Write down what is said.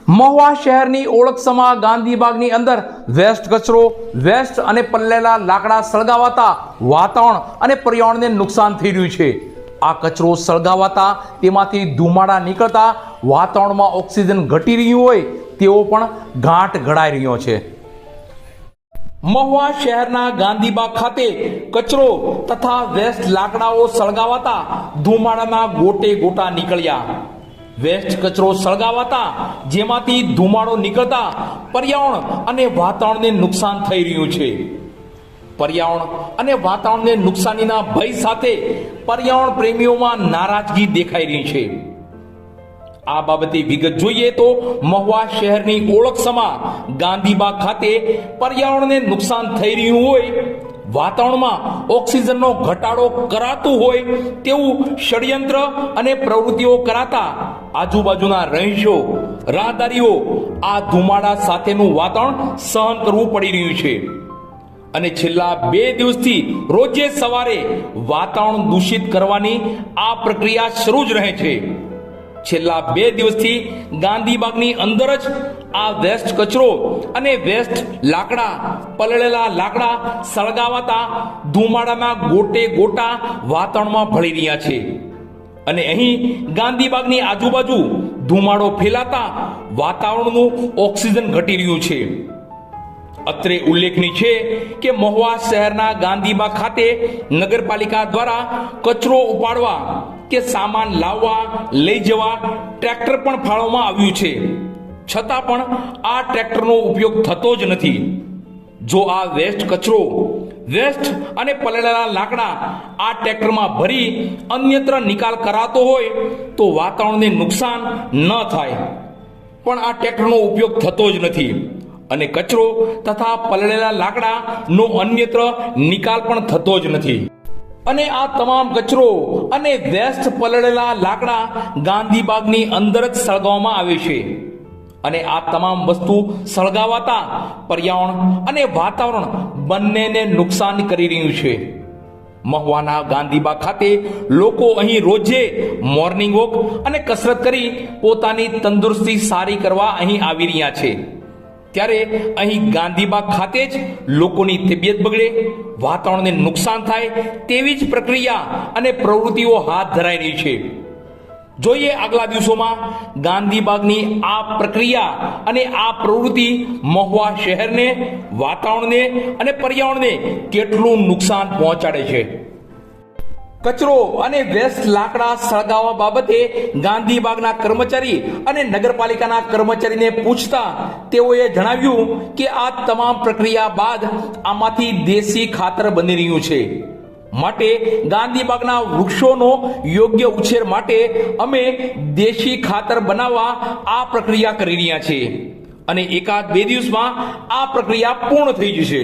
મહુવા શહેરની ઓળખસમા ગાંધીબાગની અંદર વેસ્ટ કચરો, વેસ્ટ અને પલળેલા લાકડા સળગાવાતા વાતાવરણ અને પર્યાવરણને નુકસાન થઈ રહ્યું છે. આ કચરો સળગાવાતા તેમાંથી ધુમાડા નીકળતા વાતાવરણમાં ઓક્સિજન ઘટી રહ્યું હોય તેવો પણ ઘાટ ઘડાઈ રહ્યો છે. મહુવા શહેરના ગાંધીબાગ ખાતે કચરો તથા વેસ્ટ લાકડાઓ સળગાવાતા ધુમાડાના ગોટે ગોટા નીકળ્યા. વેસ્ટ કચરો સળગાવાતા જેમાંથી ધુમાડો નીકળતા પર્યાવરણ અને વાતાવરણને નુકસાન થઈ રહ્યું છે. પર્યાવરણ અને વાતાવરણને નુકસાનીના ભય સાથે પર્યાવરણ પ્રેમીઓમાં નારાજગી દેખાઈ રહી છે. આ બાબતે વિગત જોઈએ તો મહુવા શહેરની ઓળખસમા ગાંધીબાગ ખાતે પર્યાવરણને નુકસાન થઈ રહ્યું હોય, વાતાવરણમાં ઓક્સિજનનો ઘટાડો કરાતું હોય તેવું ષડયંત્ર અને પ્રવૃત્તિઓ કરાતા આજુબાજુના રહીશો, રાહદારીઓ આ ધુમાડા સાથેનું વાતાવરણ સહન કરવું પડી રહ્યું છે. અને છેલ્લા 2 દિવસથી રોજે સવારે વાતાવરણ દૂષિત કરવાની આ પ્રક્રિયા શરૂ જ રહે છે. છેલ્લા 2 દિવસથી ગાંધીબાગની અંદર જ આ વેસ્ટ કચરો અને વેસ્ટ લાકડા, પલળેલા લાકડા સળગાવાતા ધુમાડાના ગોટે ગોટા વાતાવરણમાં ભળી રહ્યા છે. અને અહીં ગાંધીબાગની આજુબાજુ ધુમાડો ફેલાતા વાતાવરણનું ઓક્સિજન ઘટી રહ્યું છે. અત્રે ઉલ્લેખનીય છે કે મહુવા શહેરના ગાંધીબાગ ખાતે નગરપાલિકા દ્વારા કચરો ઉપાડવા કે સામાન લાવવા લઈ જવા ટ્રેક્ટર પણ ફાળવવામાં આવ્યું છે. છતાં પણ આ ટ્રેક્ટરનો ઉપયોગ થતો જ નથી. જો આ વેસ્ટ કચરો, વેસ્ટ અને પલળેલા લાકડા આ ટ્રેક્ટરમાં ભરી અન્યત્ર નિકાલ કરાતો હોય તો વાતાવરણને નુકસાન ન થાય, પણ આ ટ્રેક્ટરનો ઉપયોગ થતો જ નથી અને કચરો તથા પલળેલા લાકડાનો અન્યત્ર નિકાલ પણ થતો જ નથી. અને આ તમામ કચરો અને વેસ્ટ પલળેલા લાકડા ગાંધીબાગની અંદર જ સળગાવવામાં આવે છે. અને આ તમામ વસ્તુ સળગાવાતા પર્યાવરણ અને વાતાવરણ બંનેને નુકસાન કરી રહ્યું છે. મહુવાના ગાંધીબાગ ખાતે લોકો અહીં રોજે મોર્નિંગ વોક અને કસરત કરી પોતાની તંદુરસ્તી સારી કરવા અહીં આવી રહ્યા છે. ત્યારે અહીં ગાંધીબાગ ખાતે જ લોકોની તબિયત બગડે, વાતાવરણને નુકસાન થાય તેવી જ પ્રક્રિયા અને પ્રવૃત્તિઓ હાથ ધરાઈ રહી છે. જોઈએ આગલા દિવસોમાં ગાંધીબાગની આ પ્રક્રિયા અને આ પ્રવૃત્તિ મહુવા શહેરને, વાતાવરણને અને પર્યાવરણને કેટલું નુકસાન પહોંચાડે છે. કચરો અને વેસ્ટ લાકડા સળગાવવા બાબતે ગાંધીબાગના કર્મચારી અને નગરપાલિકાના કર્મચારીને પૂછતા તેઓએ જણાવ્યું કે આ તમામ પ્રક્રિયા બાદ આમાંથી દેશી ખાતર બની રહ્યું છે. માટે ગાંધીબાગના વૃક્ષોનો યોગ્ય ઉછેર માટે અમે દેશી ખાતર બનાવવા આ પ્રક્રિયા કરી રહ્યા છીએ અને 1-2 દિવસમાં આ પ્રક્રિયા પૂર્ણ થઈ જશે.